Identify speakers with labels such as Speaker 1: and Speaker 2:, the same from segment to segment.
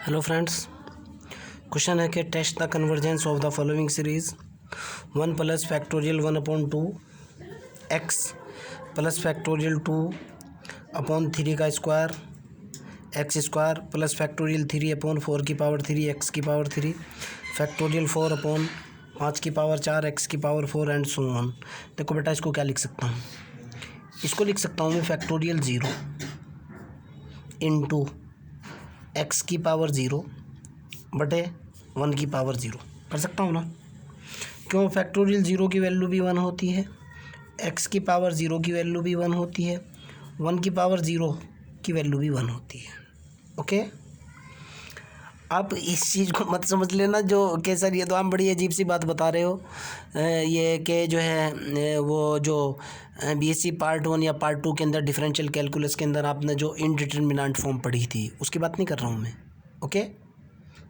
Speaker 1: Hello friends, question है कि test the convergence of the following series 1 plus factorial 1/2 x plus factorial 2/3 का square x square plus factorial 3/4 की power 3 x की power 3 factorial 4/5 की power 4 x की power 4 and so on. देखो बेटा, इसको क्या लिख सकता हूँ? इसको लिख सकता हूँ मैं फैक्टोरियल 0 इंटू एक्स की पावर 0 बटे 1 की पावर 0 कर सकता हूँ ना। क्यों? फैक्टोरियल 0 की वैल्यू भी 1 होती है, एक्स की पावर 0 की वैल्यू भी 1 होती है, 1 की पावर 0 की वैल्यू भी 1 होती है। ओके, आप इस चीज़ को मत समझ लेना जो कि सर ये तो आप बड़ी अजीब सी बात बता रहे हो, ये कि जो है वो जो बीएससी पार्ट 1 या पार्ट 2 के अंदर डिफरेंशियल कैलकुलस के अंदर आपने जो इनडिटरमिनेंट फॉर्म पढ़ी थी उसकी बात नहीं कर रहा हूँ मैं। ओके,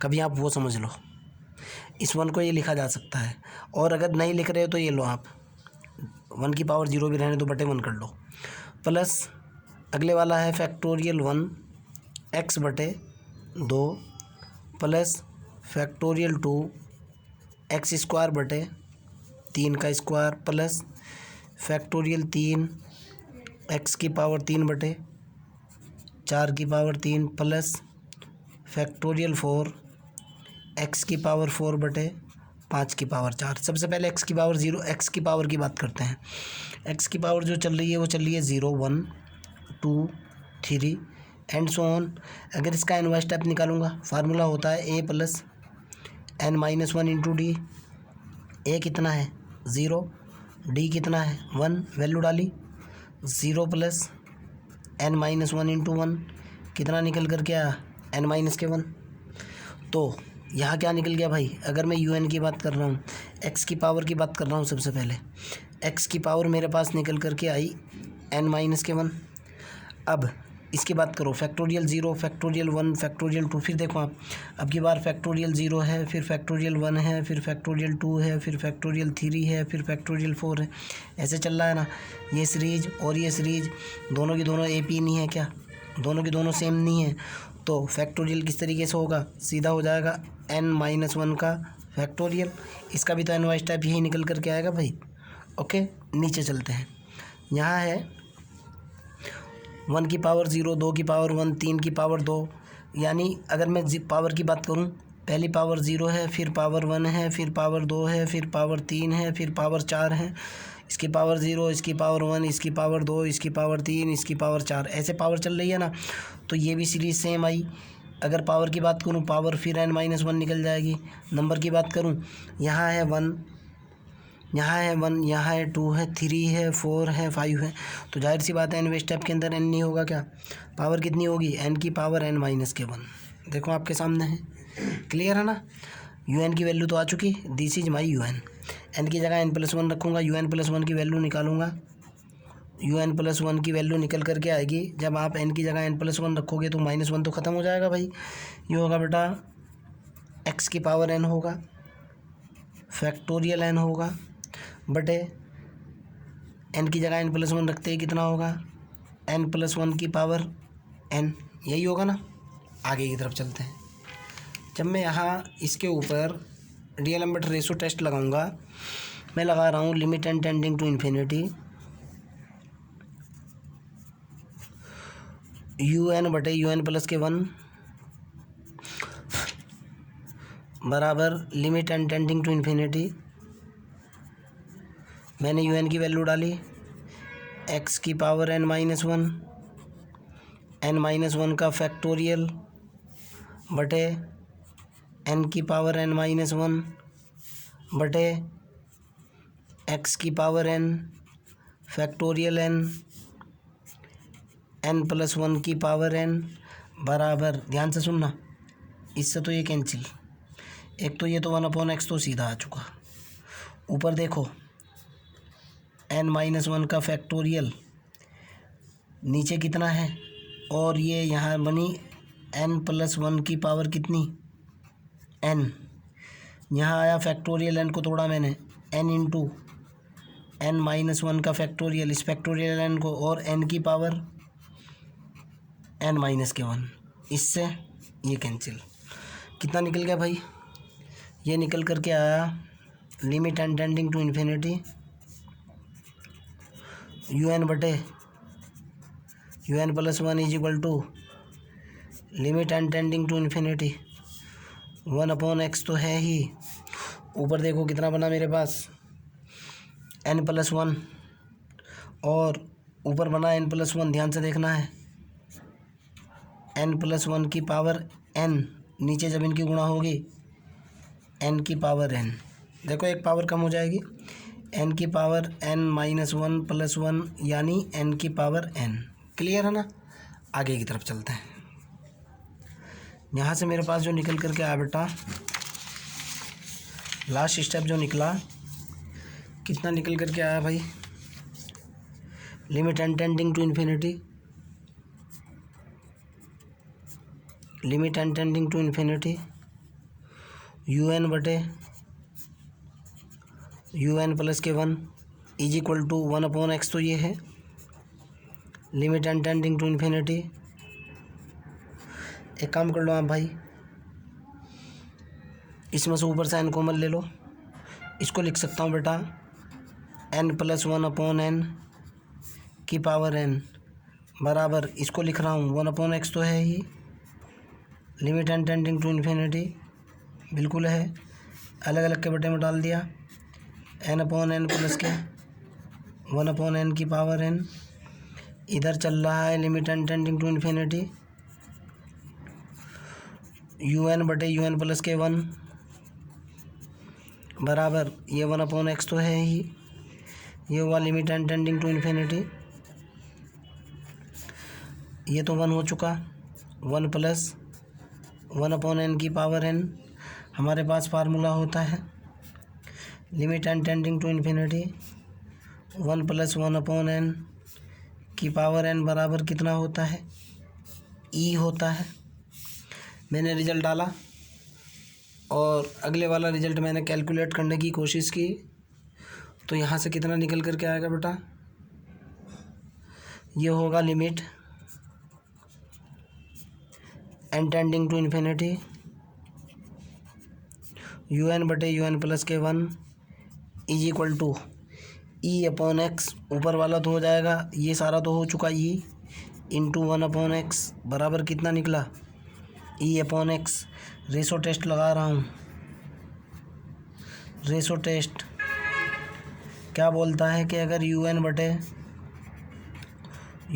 Speaker 1: कभी आप वो समझ लो, इस 1 को ये लिखा जा सकता है। और अगर नहीं लिख रहे हो तो ये लो, आप 1 की पावर 0 भी रहने दो, बटे 1 कर लो, प्लस अगले वाला है फैक्टोरियल 1 एक्स बटे 2 प्लस फैक्टोरियल 2 एक्स स्क्वायर बटे 3 का स्क्वायर प्लस फैक्टोरियल 3 एक्स की पावर 3 बटे 4 की पावर 3 प्लस फैक्टोरियल 4 एक्स की पावर 4 बटे 5 की पावर 4। सबसे पहले एक्स की पावर 0, एक्स की पावर की बात करते हैं। एक्स की पावर जो चल रही है वो चल रही है 0 1 2 3 एंड सो ऑन। अगर इसका एनवाई स्टेप निकालूंगा, फार्मूला होता है a plus n minus 1 into d. A कितना है? 0, डी कितना है? 1, वैल्यू डाली 0 प्लस एन माइनस 1 इंटू 1 कितना निकल कर के आया? एन माइनस के 1। तो यहाँ क्या निकल गया भाई? अगर मैं यू एन की बात कर रहा हूँ, एक्स की पावर की बात कर रहा हूँ, सबसे पहले एक्स की पावर मेरे पास निकल कर के आई एन माइनस के 1। अब इसकी बात करो, फैक्टोरियल 0 फैक्टोरियल 1 फैक्टोरियल 2, फिर देखो आप, अब की बार फैक्टोरियल 0 है, फिर फैक्टोरियल 1 है, फिर फैक्टोरियल 2 है, फिर फैक्टोरियल 3 है, फिर फैक्टोरियल 4 है। ऐसे चल रहा है ना। ये सीरीज और ये सीरीज दोनों की दोनों ए पी नहीं है क्या? दोनों की दोनों सेम नहीं है। तो फैक्टोरियल किस तरीके से होगा? सीधा हो जाएगा n माइनस 1 का फैक्टोरियल। इसका भी तो एन वाई स्टेप यही निकल करके आएगा भाई। ओके, नीचे चलते हैं। यहाँ है 1 की पावर 0, 2 की पावर 1, 3 की पावर 2। यानी अगर मैं पावर की बात करूँ, पहली पावर 0 है, फिर पावर 1 है, फिर पावर 2 है, फिर पावर 3 है, फिर पावर 4 है। इसकी पावर 0, इसकी पावर 1, इसकी पावर 2, इसकी पावर 3, इसकी पावर 4, ऐसे पावर चल रही है ना। तो ये भी सीरीज सेम आई। अगर पावर की बात करूँ, पावर फिर n माइनस 1 निकल जाएगी। नंबर की बात करूँ, यहाँ है 1, यहाँ है 1, यहाँ है 2 है, 3 है, 4 है, 5 है। तो जाहिर सी बात है एन स्टेप के अंदर n नहीं होगा क्या? पावर कितनी होगी? n की पावर n माइनस के 1। देखो आपके सामने है, क्लियर है ना। यू एन की वैल्यू तो आ चुकी, this is my u n. N की जगह n+1 रखूँगा, यू एन प्लस 1 की वैल्यू निकालूंगा। यू एन प्लस 1 की वैल्यू निकल करके आएगी। जब आप n की जगह n+1 रखोगे तो -1 तो ख़त्म हो जाएगा भाई। ये होगा बेटा x की पावर n होगा, फैक्टोरियल n होगा, बटे n की जगह n+1 रखते ही कितना होगा? n+1 की पावर n। यही होगा ना। आगे की तरफ चलते हैं। जब मैं यहाँ इसके ऊपर डीएलएम्बर्ट रेशो टेस्ट लगाऊंगा, मैं लगा रहा हूँ limit n tending to infinity u n बटे यू एन प्लस के 1 बराबर limit n tending to infinity. मैंने यू एन की वैल्यू डाली, एक्स की power n minus 1, n minus 1 का फैक्टोरियल बटे n की पावर n माइनस 1 बटे एक्स की power n factorial n plus 1 की पावर n बराबर, ध्यान से सुनना, इससे तो ये कैंसिल, एक तो ये तो 1/x तो सीधा आ चुका। ऊपर देखो n माइनस 1 का फैक्टोरियल नीचे कितना है, और ये यहाँ बनी n+1 की पावर कितनी? n। यहाँ आया फैक्टोरियल n को तोड़ा मैंने, n इंटू n माइनस 1 का फैक्टोरियल, इस फैक्टोरियल n को, और n की पावर n माइनस के 1। इससे ये कैंसिल। कितना निकल गया भाई, ये निकल करके आया limit n tending to infinity UN बटे UN plus 1 is equal to limit n tending to infinity 1/x तो है ही, ऊपर देखो कितना बना मेरे पास n+1 और ऊपर बना n+1, ध्यान से देखना है n+1 की पावर n, नीचे जब इनकी गुणा होगी n की पावर n, देखो एक पावर कम हो जाएगी, n की पावर n-1 + 1 यानी n की पावर n। क्लियर है ना। आगे की तरफ चलते हैं। यहाँ से मेरे पास जो निकल करके आया बेटा, लास्ट स्टेप जो निकला, कितना निकल करके आया भाई, limit n tending to infinity, limit n tending to infinity UN बटे UN प्लस के 1 इज इक्वल टू 1/x, तो ये है limit n tending to infinity. एक काम कर लो आप भाई, इसमें से ऊपर से n कॉमन ले लो, इसको लिख सकता हूँ बेटा n+1/n की पावर n बराबर, इसको लिख रहा हूँ 1/x तो है ही, limit n tending to infinity बिल्कुल है, अलग अलग के बटे में डाल दिया n/n प्लस के 1/n की पावर n, इधर चल रहा है limit n tending to infinity UN बटे UN प्लस के 1 बराबर, ये 1/x तो है ही, ये हुआ limit n tending to infinity, ये तो 1 हो चुका, 1 प्लस 1/n की पावर n, हमारे पास फार्मूला होता है limit n tending to infinity 1 + 1/n की पावर n बराबर कितना होता है, E होता है। मैंने रिज़ल्ट डाला और अगले वाला रिज़ल्ट मैंने कैलकुलेट करने की कोशिश की, तो यहाँ से कितना निकल करके आएगा बेटा, ये होगा limit n tending to infinity UN बटे UN प्लस के 1 इज इक्वल टू E/x, ऊपर वाला तो हो जाएगा, ये सारा तो हो चुका E इंटू 1/x बराबर कितना निकला E/x। रेशो टेस्ट लगा रहा हूँ, रेशो टेस्ट क्या बोलता है कि अगर UN बटे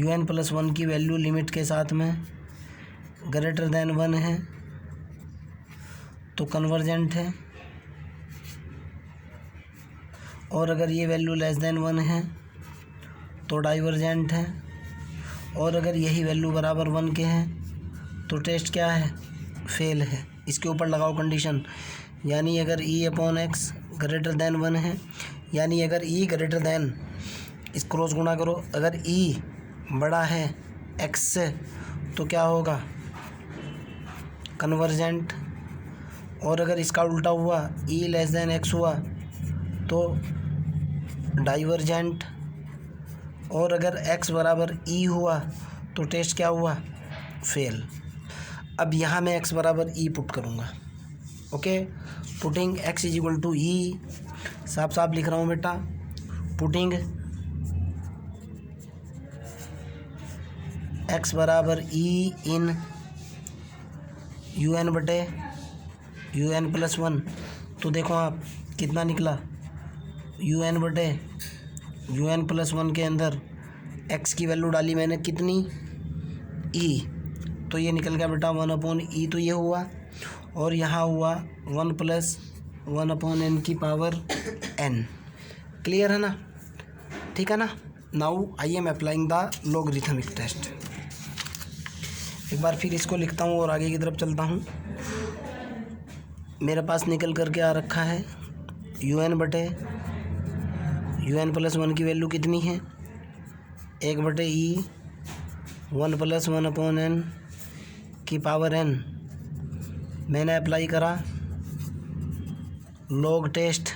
Speaker 1: UN प्लस 1 की वैल्यू लिमिट के साथ में ग्रेटर देन 1 है तो कन्वर्जेंट है, और अगर ये वैल्यू लेस देन 1 है तो डाइवर्जेंट है, और अगर यही वैल्यू बराबर 1 के हैं तो टेस्ट क्या है, फेल है। इसके ऊपर लगाओ कंडीशन, यानी अगर E/x ग्रेटर देन 1 है, यानी अगर E ग्रेटर देन, इस क्रॉस गुणा करो, अगर E बड़ा है x से तो क्या होगा, कन्वर्जेंट, और अगर इसका उल्टा हुआ E लेस देन x हुआ तो डाइवर्जेंट, और अगर x बराबर E हुआ तो टेस्ट क्या हुआ, फेल। अब यहाँ मैं x बराबर E पुट करूँगा, okay, putting x is equal to E, साफ साफ लिख रहा हूँ बेटा, पुटिंग x बराबर E इन UN बटे UN प्लस 1, तो देखो आप कितना निकला, UN बटे UN प्लस 1 के अंदर x की वैल्यू डाली मैंने कितनी, E, तो ये निकल गया बेटा 1/E, तो ये हुआ, और यहाँ हुआ 1 + 1/n की पावर n। क्लियर है ना, ठीक है ना। Now I am applying the logarithmic test. एक बार फिर इसको लिखता हूँ और आगे की तरफ चलता हूँ। मेरे पास निकल करके आ रखा है UN बटे UN प्लस 1 की वैल्यू कितनी है, 1/E 1 + 1/n की पावर n। मैंने अप्लाई करा लॉग टेस्ट।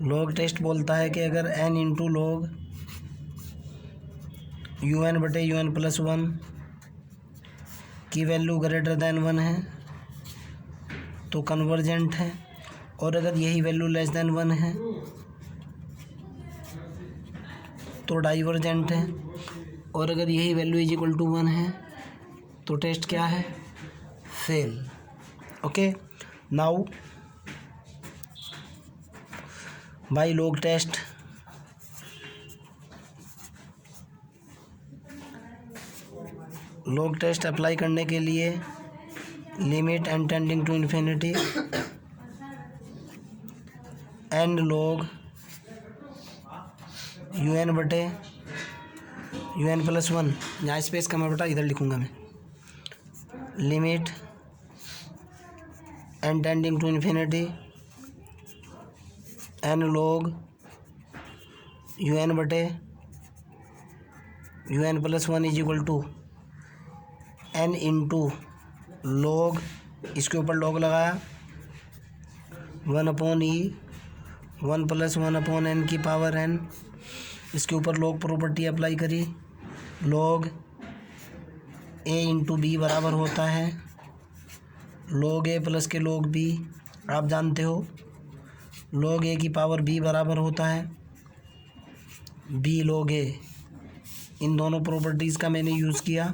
Speaker 1: लॉग टेस्ट बोलता है कि अगर n इंटू लॉग UN बटे UN प्लस 1 की वैल्यू ग्रेटर देन 1 है तो कन्वर्जेंट है, और अगर यही वैल्यू लेस देन 1 है तो डाइवर्जेंट है, और अगर यही वैल्यू इज इक्वल टू 1 है तो टेस्ट क्या है? Fail. Okay, now by log test apply करने के लिए limit n tending to infinity and log un बटे un प्लस 1, यहाँ स्पेस कम है बेटा, इधर लिखूँगा मैं, limit n tending to infinity n log un बटे un plus 1 is equal to n into log, इसके ऊपर लॉग लगाया 1/e 1 प्लस 1/n की पावर n, इसके ऊपर लॉग प्रॉपर्टी अप्लाई करी, लॉग a इंटू बी बराबर होता है लॉग a प्लस के लॉग b, आप जानते हो लॉग a की पावर b बराबर होता है b log a। इन दोनों प्रॉपर्टीज़ का मैंने यूज़ किया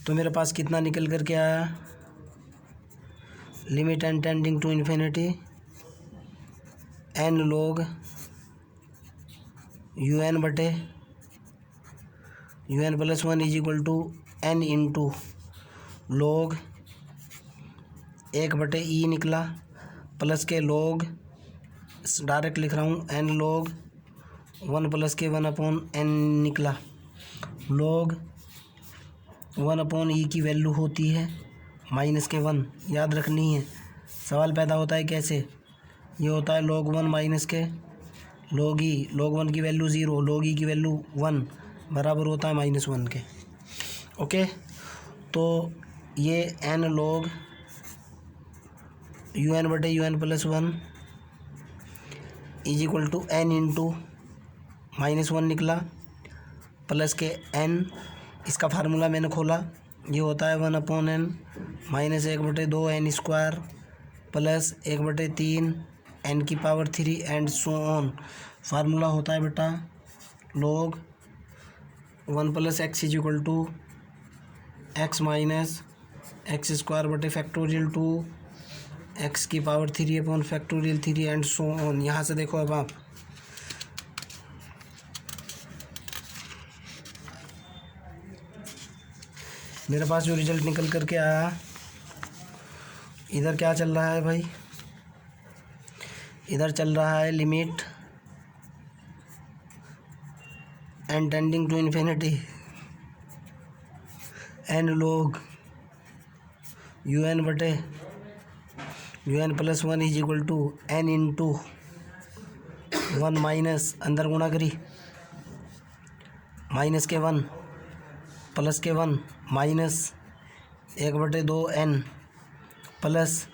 Speaker 1: तो मेरे पास कितना निकल कर के आया? Limit n tending to infinity n log un बटे un plus 1 is equal to n into log 1/e निकला, प्लस के लॉग, डायरेक्ट लिख रहा हूँ, n log 1 प्लस के 1/n निकला, लॉग 1/e की वैल्यू होती है माइनस के 1, याद रखनी है। सवाल पैदा होता है कैसे? ये होता है log 1 माइनस के log e, log 1 की वैल्यू 0, log e की वैल्यू 1 बराबर होता है -1 के। ओके, तो ये n log un बटे un plus 1 is equal to n into -1 निकला, प्लस के n, इसका फार्मूला मैंने खोला, ये होता है 1/n minus 1/2n square plus 1/3 n की power 3 and so on. Formula होता है बेटा log 1 plus x is equal to x minus x square बटे फैक्टोरियल 2 एक्स की पावर 3/फैक्टोरियल 3 एंड सो ऑन। यहाँ से देखो अब आप, मेरे पास जो रिजल्ट निकल कर के आया, इधर क्या चल रहा है भाई? इधर चल रहा है limit n tending to infinity n log un बटे un plus 1 is equal to n into 1 minus, अंदर गुणा करी, माइनस के 1 प्लस के 1 minus 1/2n plus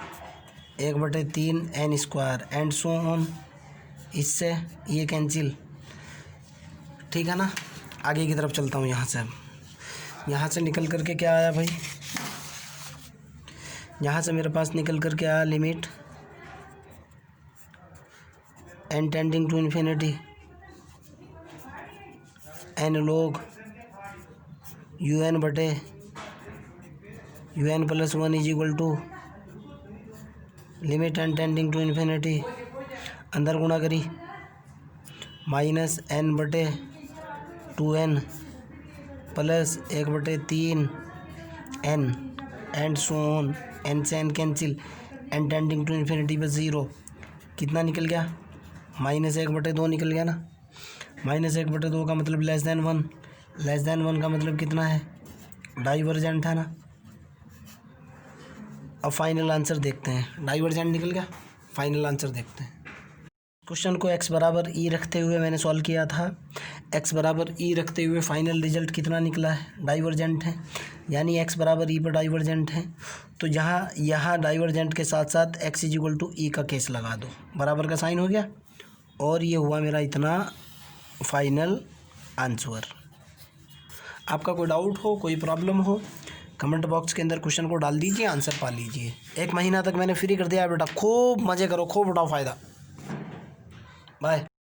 Speaker 1: 1/3 n square and so on. इससे ये कैंसिल, ठीक है ना। आगे की तरफ चलता हूँ। यहाँ से निकल कर के क्या आया भाई? यहाँ से मेरे पास निकल कर के आया limit n tending to infinity n log un बटे un plus 1 is equal to limit n tending to infinity, अंदर गुणा करी, -n बटे 2n plus 1/3 n and so on. n से n cancel, n tending to infinity पर 0, कितना निकल गया? -1/2 निकल गया ना। -1/2 का मतलब लेस देन 1, लेस देन 1 का मतलब कितना है? डाइवर्जेंट है ना। अब फाइनल आंसर देखते हैं। डाइवर्जेंट निकल गया, फाइनल आंसर देखते हैं। क्वेश्चन को x बराबर e रखते हुए मैंने सॉल्व किया था। x बराबर e रखते हुए फाइनल रिजल्ट कितना निकला है? डाइवर्जेंट है, यानी x बराबर e पर डाइवर्जेंट है। तो यहाँ डाइवर्जेंट के साथ साथ x is equal to e का केस लगा दो, बराबर का साइन हो गया, और ये हुआ मेरा इतना फाइनल आंसर। आपका कोई डाउट हो, कोई प्रॉब्लम हो, कमेंट बॉक्स के अंदर क्वेश्चन को डाल दीजिए, आंसर पा लीजिए। 1 महीना तक मैंने फ्री कर दिया है बेटा, खूब मज़े करो, खूब उठाओ फ़ायदा। बाय।